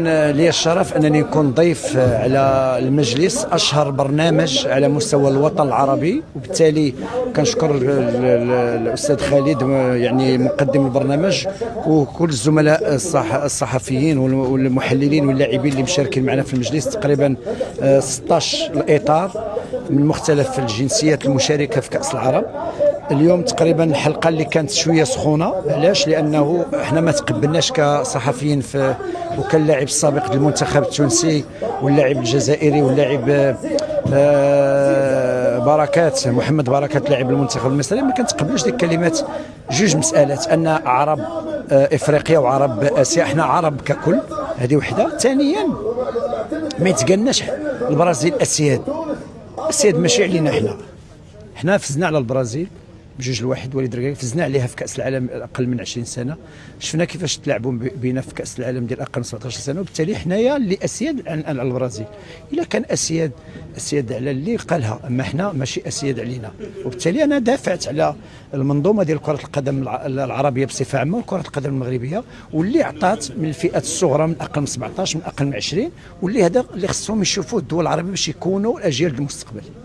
لي الشرف انني نكون ضيف على المجلس اشهر برنامج على مستوى الوطن العربي، وبالتالي كنشكر الاستاذ خالد يعني مقدم البرنامج وكل الزملاء الصحفيين والمحللين واللاعبين اللي مشاركين معنا في المجلس. تقريبا 16 الاطار من مختلف الجنسيات المشاركه في كاس العرب. اليوم تقريبا الحلقه اللي كانت شويه سخونه، علاش؟ لانه احنا ما تقبلناش كصحفيين وكاللاعب السابق للمنتخب التونسي واللاعب الجزائري واللاعب بركات محمد بركات لاعب المنتخب المصري، ما كنتقبلوش ديك الكلمات. جوج مسالات، ان عرب افريقيا وعرب اسيا، احنا عرب ككل، هذه وحده. ثانيا ما يتقالناش البرازيل اسياد ماشي علينا. حنا فزنا على البرازيل ب2-1 وليد ركراكي، فزنا عليها في كاس العالم اقل من 20 سنه. شفنا كيفاش تلعبوا بينا في كاس العالم ديال اقل من 17 سنه، وبالتالي حنايا اللي اسياد على البرازيل. الا كان اسياد على اللي قالها، اما حنا ماشي اسياد علينا. وبالتالي انا دافعت على المنظومه ديال كره القدم العربيه بصفه عامه وكره القدم المغربيه، واللي عطات من الفئات الصغرى من اقل من 17 من اقل من 20، واللي هذا اللي خصهم يشوفوه الدول العربيه باش يكونوا الاجيال المستقبل.